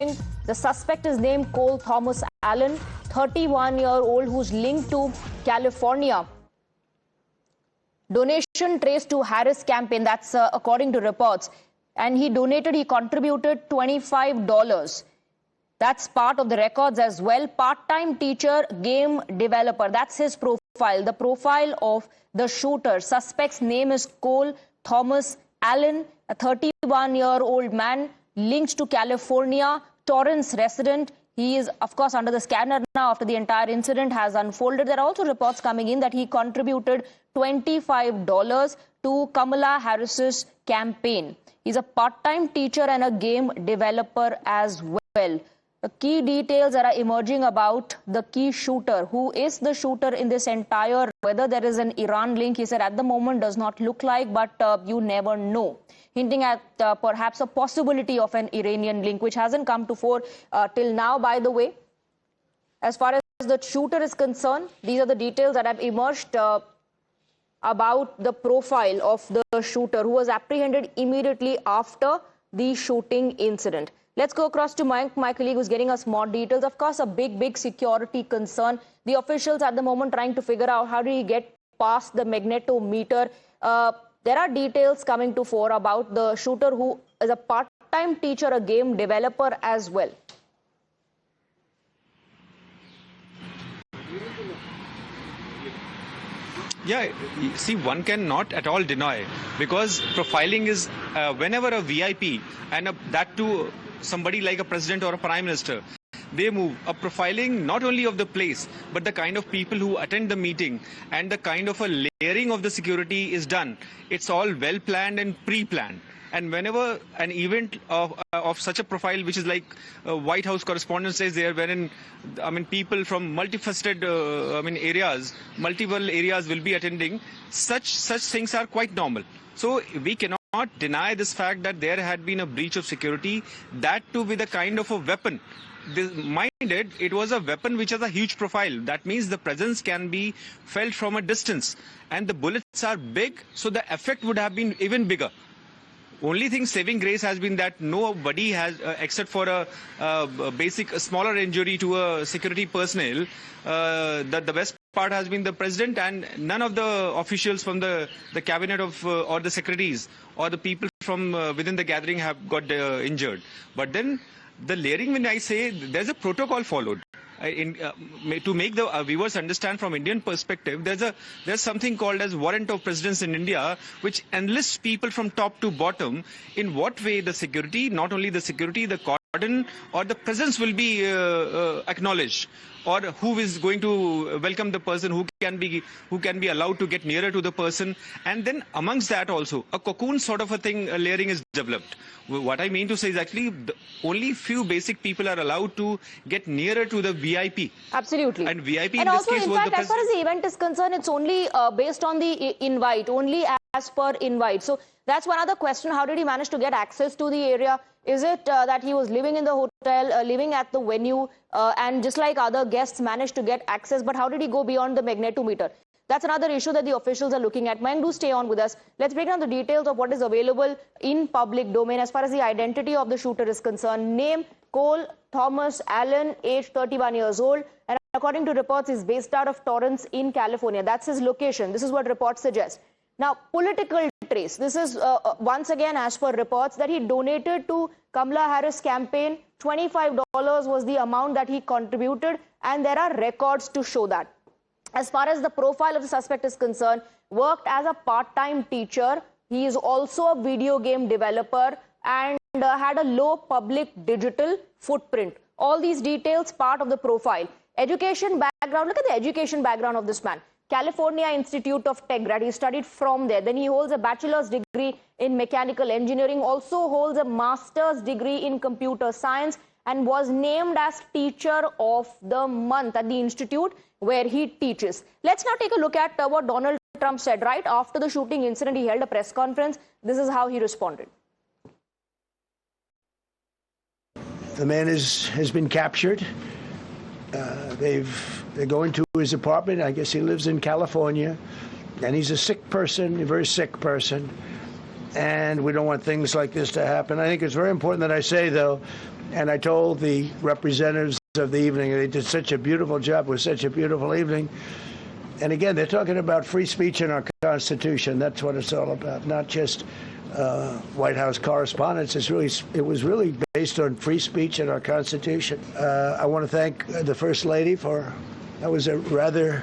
The suspect is named Cole Thomas Allen, 31-year-old, who's linked to California. Donation traced to Harris campaign, that's according to reports. And he contributed $25. That's part of the records as well. Part-time teacher, game developer. That's his profile. The profile of the shooter. Suspect's name is Cole Thomas Allen, a 31-year-old man linked to California, Torrance resident. He is, of course, under the scanner now after the entire incident has unfolded. There are also reports coming in that he contributed $25 to Kamala Harris's campaign. He's a part-time teacher and a game developer as well. The key details that are emerging about the key shooter. Who is the shooter in this entire, whether there is an Iran link, he said at the moment does not look like, but you never know. Hinting at perhaps a possibility of an Iranian link, which hasn't come to fore till now, by the way. As far as the shooter is concerned, these are the details that have emerged about the profile of the shooter, who was apprehended immediately after the shooting incident. Let's go across to my colleague who's getting us more details. Of course, a big security concern. The officials at the moment trying to figure out how did he get past the magnetometer. There are details coming to fore about the shooter, who is a part-time teacher, a game developer as well. Yeah, see, one cannot at all deny, because profiling is whenever a VIP and that too somebody like a president or a prime minister, they move a profiling not only of the place but the kind of people who attend the meeting and the kind of a layering of the security is done. It's all well planned and pre-planned. And whenever an event of such a profile, which is like White House Correspondents Dinner there, wherein people from multifaceted areas, multiple areas will be attending, such things are quite normal. So we cannot deny this fact that there had been a breach of security, that too with a kind of a weapon. Minded, it was a weapon which has a huge profile. That means the presence can be felt from a distance, and the bullets are big, so the effect would have been even bigger. Only thing saving grace has been that nobody has, except for a basic smaller injury to a security personnel, that the best part has been the president, and none of the officials from the cabinet of or the secretaries or the people from within the gathering have got injured. But then the layering, when I say there's a protocol followed. To make the viewers understand from Indian perspective, there's something called as warrant of presidents in India, which enlists people from top to bottom in what way the security, not only the security, the cordon or the presence will be acknowledged, or who is going to welcome the person, who can be allowed to get nearer to the person. And then amongst that also a cocoon sort of a thing, layering is developed. What I mean to say is actually only few basic people are allowed to get nearer to the VIP. Absolutely. And VIP and in also, this case in was fact, the as far as the event is concerned, it's only based on the invite, only as per invite. So that's one other question. How did he manage to get access to the area? Is it that he was living in the hotel, living at the venue, and just like other guests managed to get access, but how did he go beyond the magnetometer? That's another issue that the officials are looking at. Mayank, do stay on with us. Let's break down the details of what is available in public domain as far as the identity of the shooter is concerned. Name, Cole Thomas Allen, age 31 years old. And according to reports, he's based out of Torrance in California. That's his location. This is what reports suggest. Now, political trace. This is once again, as per reports, that he donated to Kamala Harris campaign. $25 was the amount that he contributed, and there are records to show that. As far as the profile of the suspect is concerned, worked as a part-time teacher. He is also a video game developer and had a low public digital footprint. All these details part of the profile. Education background. Look at the education background of this man. California Institute of Tech grad. He studied from there. Then he holds a bachelor's degree in mechanical engineering, also holds a master's degree in computer science, and was named as Teacher of the Month at the institute where he teaches. Let's now take a look at what Donald Trump said right after the shooting incident. He held a press conference. This is how he responded. The man has been captured. They're going to his apartment. I guess he lives in California, and he's a sick person, a very sick person, and we don't want things like this to happen. I think it's very important that I say, though, And I told the representatives of the evening, they did such a beautiful job. It was such a beautiful evening. And again, they're talking about free speech in our Constitution. That's what it's all about, not just White House Correspondents. It was really based on free speech in our Constitution. I want to thank the First Lady that was a rather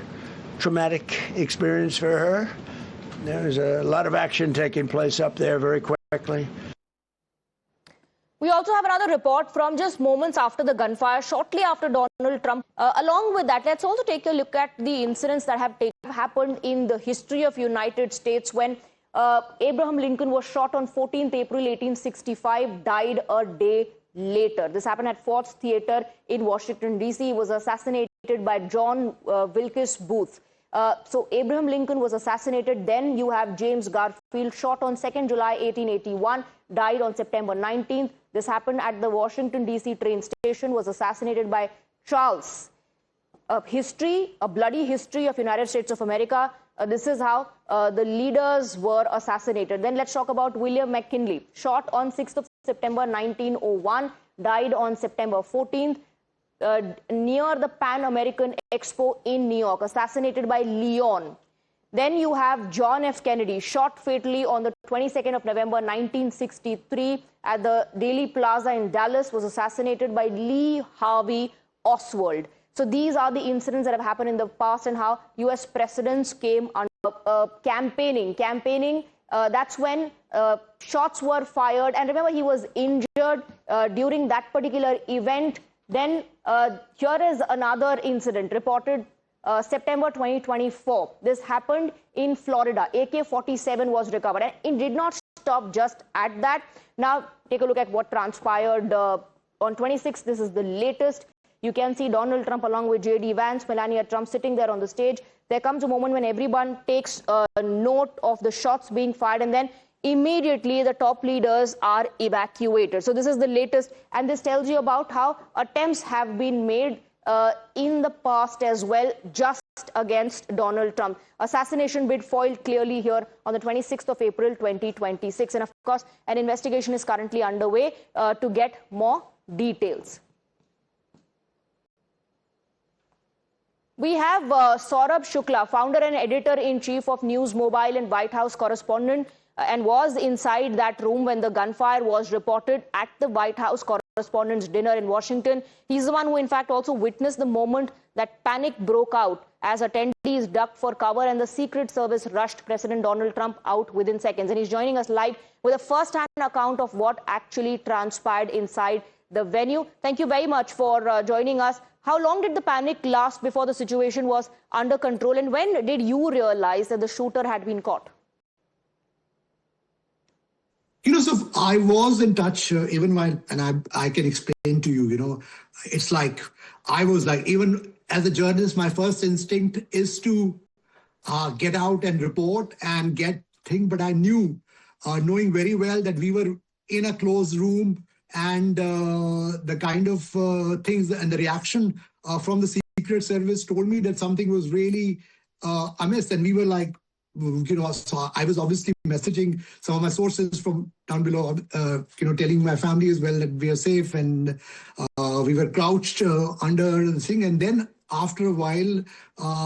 traumatic experience for her. There was a lot of action taking place up there very quickly. We also have another report from just moments after the gunfire, shortly after Donald Trump. Along with that, let's also take a look at the incidents that have happened in the history of United States when Abraham Lincoln was shot on 14th April 1865, died a day later. This happened at Ford's Theater in Washington, D.C. He was assassinated by John Wilkes Booth. So Abraham Lincoln was assassinated. Then you have James Garfield, shot on 2nd July 1881, died on September 19th. This happened at the Washington, D.C. train station, was assassinated by Charles. A bloody history of United States of America. This is how the leaders were assassinated. Then let's talk about William McKinley, shot on 6th of September 1901, died on September 14th. Near the Pan American Expo in New York, assassinated by Leon. Then you have John F. Kennedy, shot fatally on the 22nd of November 1963 at the Dealey Plaza in Dallas, was assassinated by Lee Harvey Oswald. So these are the incidents that have happened in the past and how U.S. presidents came under campaigning. That's when shots were fired. And remember, he was injured during that particular event. Then here is another incident reported September 2024. This happened in Florida. AK-47 was recovered, and it did not stop just at that. Now take a look at what transpired on 26th. This is the latest. You can see Donald Trump along with J.D. Vance, Melania Trump sitting there on the stage. There comes a moment when everyone takes note of the shots being fired, and then immediately the top leaders are evacuated. So this is the latest, and this tells you about how attempts have been made in the past as well, just against Donald Trump. Assassination bid foiled clearly here on the 26th of April 2026. And of course, an investigation is currently underway to get more details. We have Saurabh Shukla, founder and editor-in-chief of News Mobile and White House Correspondent, and was inside that room when the gunfire was reported at the White House Correspondents Dinner in Washington. He's the one who, in fact, also witnessed the moment that panic broke out as attendees ducked for cover and the Secret Service rushed President Donald Trump out within seconds. And he's joining us live with a first-hand account of what actually transpired inside the venue. Thank you very much for joining us. How long did the panic last before the situation was under control, and when did you realize that the shooter had been caught? So I was in touch even while, and I can explain to you, it's like, I was like, even as a journalist, my first instinct is to get out and report and get things, but I knew, knowing very well that we were in a closed room, and the kind of things and the reaction from the Secret Service told me that something was really amiss. And we were like, so I was obviously messaging some of my sources from down below, telling my family as well that we are safe, and we were crouched under the thing. And then after a while,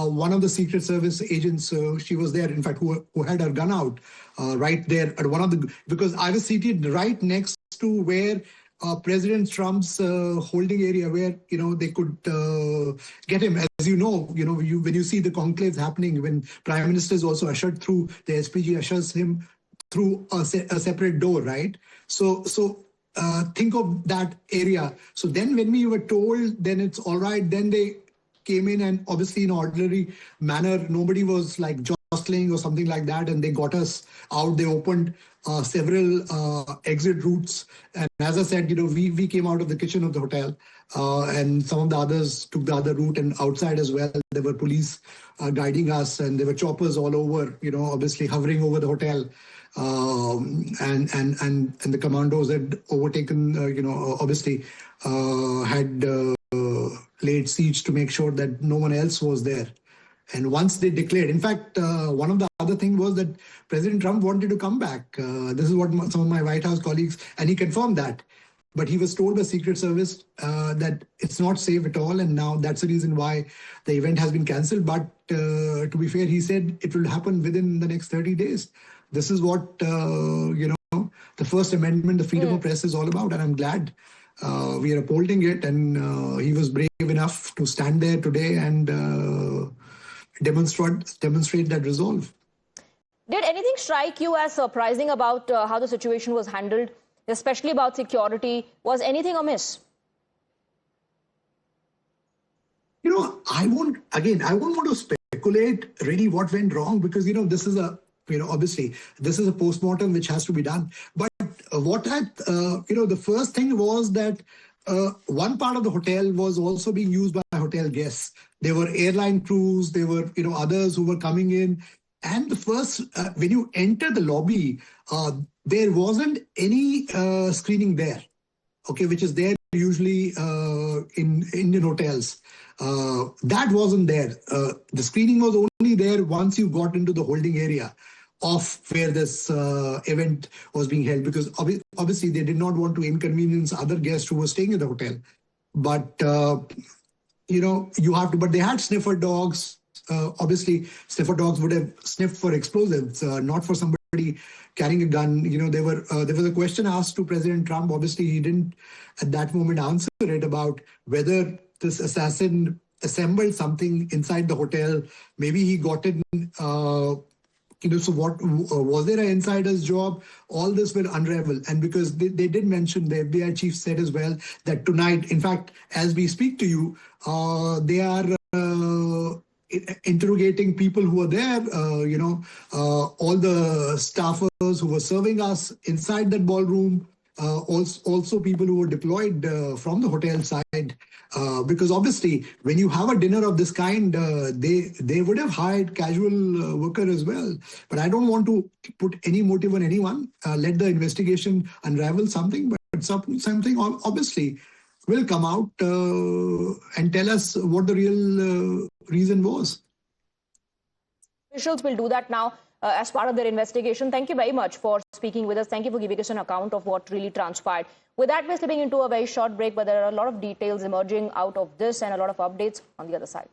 one of the Secret Service agents, she was there, in fact, who had her gun out right there at one of the, because I was seated right next to where President Trump's holding area, where they could get him. As you know, when you see the conclaves happening, when Prime Minister is also ushered through, the SPG ushers him through a separate door, right? So think of that area. So then when we were told, then it's all right. Then they came in, and obviously in ordinary manner, nobody was like jostling or something like that, and they got us out. They opened several exit routes, and as I said, we came out of the kitchen of the hotel, and some of the others took the other route, and outside as well there were police guiding us, and there were choppers all over, obviously hovering over the hotel, and the commandos had overtaken, obviously had laid siege to make sure that no one else was there. And once they declared, in fact, one of the other thing was that President Trump wanted to come back. This is what some of my White House colleagues, and he confirmed that but he was told by Secret Service that it's not safe at all, and now that's the reason why the event has been cancelled. But to be fair, he said it will happen within the next 30 days. This is what the First Amendment, the freedom of press is all about, and I'm glad we are upholding it. And he was brave enough to stand there today and demonstrate that resolve. Did anything strike you as surprising about how the situation was handled, especially about security? Was anything amiss? I won't want to speculate really what went wrong, because, this is obviously this is a postmortem which has to be done. But the first thing was that one part of the hotel was also being used by hotel guests. There were airline crews, there were, others who were coming in. And the first, when you enter the lobby, there wasn't any screening there, okay, which is there usually in Indian hotels. That wasn't there. The screening was only there once you got into the holding area of where this event was being held, because obviously they did not want to inconvenience other guests who were staying in the hotel. But, you have to, but they had sniffer dogs. Obviously, sniffer dogs would have sniffed for explosives, not for somebody carrying a gun. There was a question asked to President Trump. Obviously, he didn't at that moment answer it about whether this assassin assembled something inside the hotel. Maybe he got it. So what was there an insider's job? All this will unravel. And because they did mention, the FBI chief said as well that tonight, in fact, as we speak to you, they are interrogating people who were there, all the staffers who were serving us inside that ballroom, also people who were deployed from the hotel side. Because obviously, when you have a dinner of this kind, they would have hired casual worker as well. But I don't want to put any motive on anyone. Let the investigation unravel something, but something obviously will come out and tell us what the real reason was. Officials will do that now as part of their investigation. Thank you very much for speaking with us. Thank you for giving us an account of what really transpired. With that, we're slipping into a very short break, but there are a lot of details emerging out of this and a lot of updates on the other side.